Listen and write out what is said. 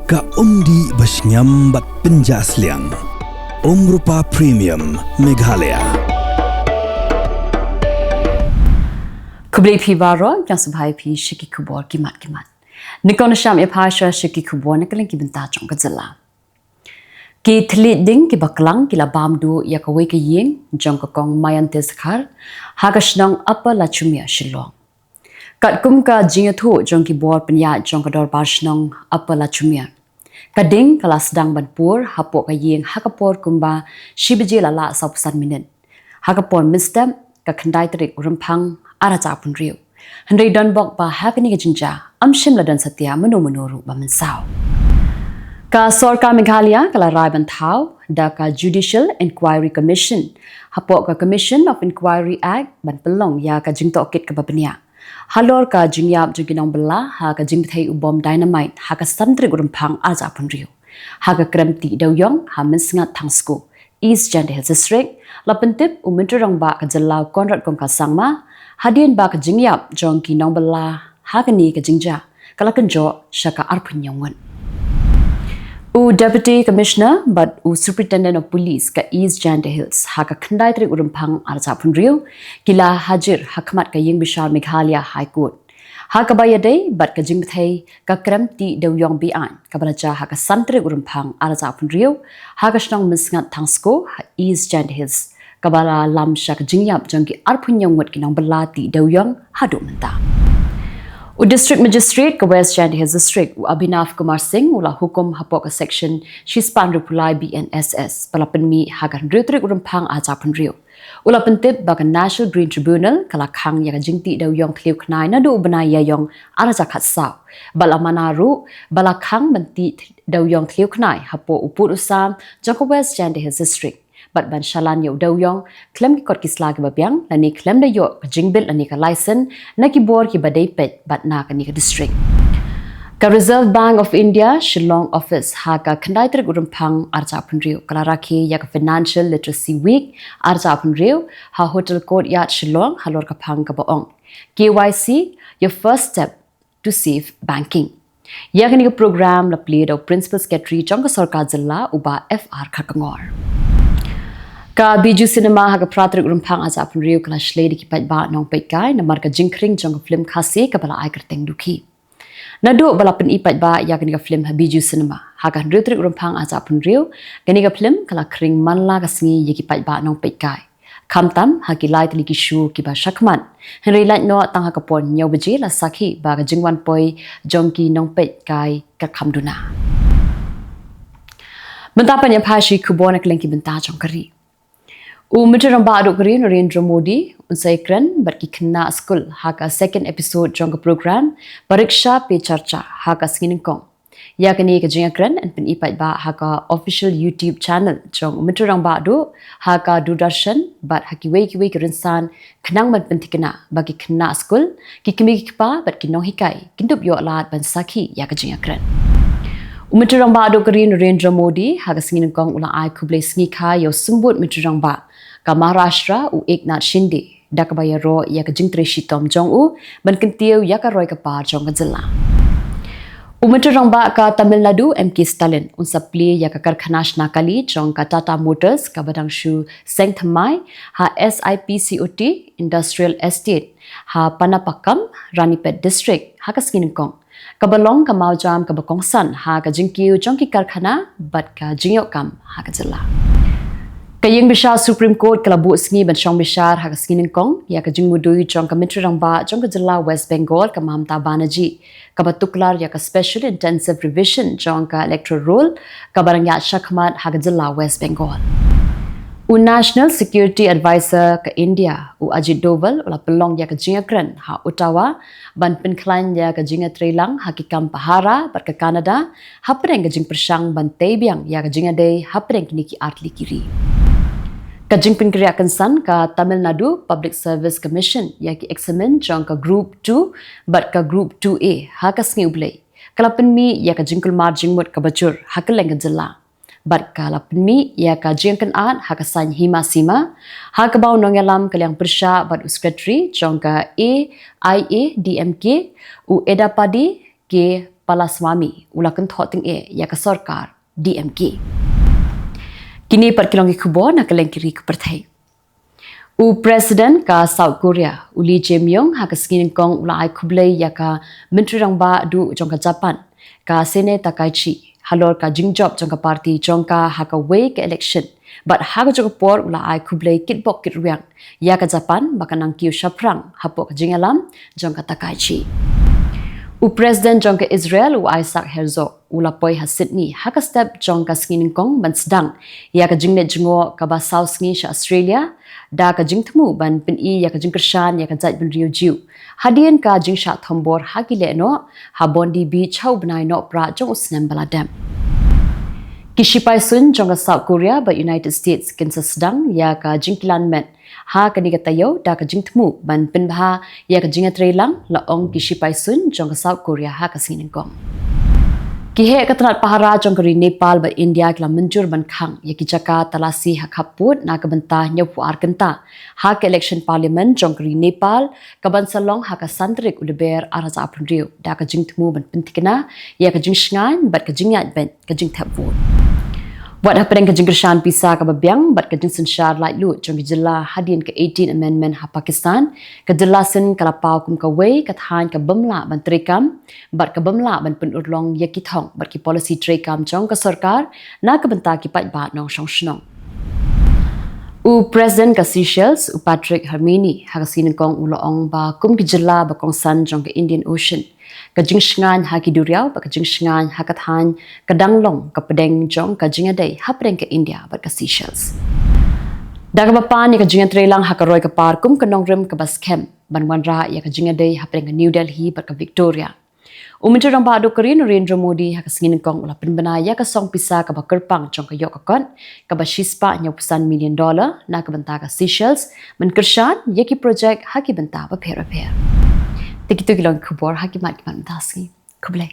Ka umdi basnyam bat penjasliang. Rupa Premium Meghalaya. Kubli pi baro yang subhai pi shiki Khubor kimat. Nikon sham ipasha shiki Khubor nakaling kibenta chong Jylla. Ki thlit ding ki baklang ki labam du ya ka wei ka ying jong ka kong mayan tes khar ha ka shnong apa la chumia shilong. Kat kum ka jinga thu jong ki bor penya jong ka dor bar shnong apa la chumia. Kading kala sedang banpur hapok ka ying hakapor kumba shibje lala 9 minit. Hakapor mistem ka khandai Tarik Rymphang araja pun riu. Handai don bok ba hakani ka jinja amshim ladan satya manu ba mensau. Ka Sorka Meghalaya kala rai bantau da ka Judicial Inquiry Commission hapok ka Commission of Inquiry Act ban pelong ya ka jingto kit ka babnia. Halor ka jingyap juginong bela ha ka Pyrthei ubom dynamite ha ka Tarik Rymphang aja pun riu. Ha ka kremti dawyong ha mensengat thangsku East Jylla district lapentip umentrong ba ka Jylla konrat kong ka sangma hadien ba ka jingyap jong ki nong bela ha ka ni ka jingja kala kenjo syaka arpunyongon. Deputy Commissioner but Superintendent of Police ka East Jylla Hills ha ka khandai Tarik Rymphang arja pun riu kila hajir hakmat ka ying bishar Meghalaya High Court ha ka bayadai bat ka Pyrthei ka kremti dawyong bian ka balaja ha ka Tarik Rymphang arja pun riu ha ka snong mensengat thangsko ha East Jylla Hills ka bala lam syak jingyap jongki arpunyong wet kinong belati dawyong hadu menta. District Magistrate ka West Jylla District Abhinav Kumar Singh ula hukum hapok ka section Shispan Rupulai BNSS palapenmi hagan Tarik Rymphang aja pun riu. Ula pentip baka National Green Tribunal kala khang ya ka jingti dawyong kliu knai na do benai yayong araja khatsau. Bala manaru bala khang menti dawyong kliu knai hapo uput usam jaka West Jylla District. Bat ban shalan yo dawyong klem ki kot kisla ki babyang lani klem da yo jingbil lani ka license na ki bor ki badai pet bat na ka ni ka district. Ka Reserve Bank of India Shillong office ha ka khandai Tarik Rymphang arja pun riu kala rakhi ya ka Financial Literacy Week arja pun riu ha Hotel Courtyard Shillong halor ka phang ka baong KYC your first step to safe banking. Ya ka ni ka program la play do Principal Secretary jong ka Sarkar Jylla uba FR khakangor. Ka biju cinema ha ka Tarik Rymphang aja pun riu kala shlei ki pat ba nong pet kai na mar ka jingkring jong ka film khasi ka bala ai kerteng duki. Nadu bala pen ipat ba ya ka film ha biju cinema ha ka Tarik Rymphang aja pun riu ka ka film kala kring manla ka singi ye ki pat ba nong pet kai. Kamtam ha ki light li ki shu ki ba shakman. Henry light no tang ha ka pon nyau beji la sakhi ba ka jingwan poi jong ki nong pet kai ka khamduna. Bentapan ya phashi Khubor na Kylleng ki benta jong kari. Umetrong ba aduk kari Narendra Modi unsai kren bat ki kena school ha ka second episode jong ka program pariksha pe charcha ha ka singin kong. Ya kani ka jinga kren and pen ipat ba ha ka official YouTube channel jong umetrong ba adu ha ka Doordarshan bat ha ki wei ki rinsan khnang man pen tikena ba ki kena school ki kimi ki pa bat ki nong hikai kindup yo alat ban sakhi ya ka jinga kren. Umetrong ba adu kari Narendra Modi ha ka singin kong ula ai kuble singi kha yo sumbut umetrong ba ka Maharashtra u Eknath Shinde dakabaya ro ya ka jingtre shitom jong u ban kentiu ya ka roi ka par jong ka Jylla. Umetrong ba ka Tamil Nadu MK Stalin unsapli ya ka karkhana nakali jong ka Tata Motors ka badangshu Sengthamai ha SIPCOT Industrial Estate ha Panapakam Ranipet District ha ka skiningkong kabalong ka maujam ka bakongsan ha ka jingkiu jong ki karkhana bat ka jingyokam ha ka Jylla. Kayeng bishar Supreme Court kalabu sengi ban syong bishar ha ka skiningkong ya ka jingmudui jong ka Mitrang ba jong ka Jylla West Bengal ka Mamta Banerjee ka batuklar ya ka Special Intensive Revision jong ka Electoral Roll ka barang ya shakmat ha ka Jylla West Bengal. National Security Advisor ka India Ajit Doval ula pelong ya ka jinga kren ha Ottawa ban penklan ya ka jinga Trelang ha ki Kampahara bat ka Canada ha pereng ka jing persang ban Teibiang ya ka jinga day ha pereng kini ki Artli Kiri. Kajing Pinkriya Kansan ka Tamil Nadu Public Service Commission ya ki examen jong ka Group 2 bat ka Group 2A ha ka sngi ublay. Kalapen mi ya ka jingkul marjing mut ka bacur ha ka Kylleng ka Jylla. Bat ka lapen mi ya ka jingkan at ha ka san hima sima ha ka baw nong yalam Kylleng Persha bat secretary jong ka AIA DMK u Edapadi ke Palaswamy ulakan thoting ya ka sarkar DMK. Kini perkilongi Khubor na Kylleng kiri ke Pyrthei. Presiden ka South Korea Lee Jae-myung ha ka skinin kong ulai khublei ya ka menteri rang ba du jong ka Japan ka Sene Takaichi halor ka jingjop jong ka parti jong ka ha ka wei ka election but ha ka jong por ulai khublei kitbok kitruang ya ka Japan bakanang kiu shaprang hapo ka jingalam jong ka Takaichi. Presiden jong ka Israel Isaac Herzog ulapoi ha Sydney ha ka step jong ka skinin kong ban sedang ya ka jingnet jingo ka ba South ngi sha Australia da ka jingtmu ban pin ya ka jingkershan ya ka zait bin riu jiu hadian ka jingsha thombor ha ki le no ha bondi beach hau banai no pra jong usnem baladam kishipai sun jong ka South Korea ba United States kinsa sedang ya ka jingkilan met ha ka ni tayo da ka jingtmu ban pin bha ya ka jingatrelang la ong kishipai sun jong ka South Korea ha ka sinin kong kihe katrat pahara jong kari Nepal ba India kala menjur ban khang ya ki jaka talasi ha khaput na ka banta nyapu arkanta ha ka election parliament jong kari Nepal ka ban salong ha ka santrik uleber araza aprundiu da ka jingtmu ban pentikna ya ka jingsngan bat ka jingyat ben ka jingthap vote Wat happening ka jingkershan pisa ka babyang bat ka jingsun shar like lu jong Jylla hadian ka 18 amendment ha Pakistan ka Jylla sin kalapau kum ka wei ka than ka bamla ban trikam bat ka bamla ban pun urlong ya ki thong bat ki policy trikam jong ka sarkar na ka banta ki pat ba nong shong shnong President ka Seychelles Patrick Hermini ha ka sinin kong uloong ba kum ki Jylla ba kong san jong ka Indian Ocean ka jingsngan ha ki duriau ba ka jingsngan ha ka than ka danglong ka pedeng jong ka jingadei ha pedeng ka India ba ka Seychelles daga bapa ni ka jingatre lang ha ka roi ka par kum ka nongrim ka baskem banwanra ya ka jingadei ha pedeng ka New Delhi ba ka Victoria Umintu rang ba do Korean Narendra Modi ha ka singin kong ula pinbana ya ka song pisa ka ba kerpang jong ka yok ka kon ka ba shispa $1 million na ka banta ka Seychelles man kershan ya ki project ha ki banta ba phera phera Tikito kilong Khubor hakimat kimat mataski. Kublai.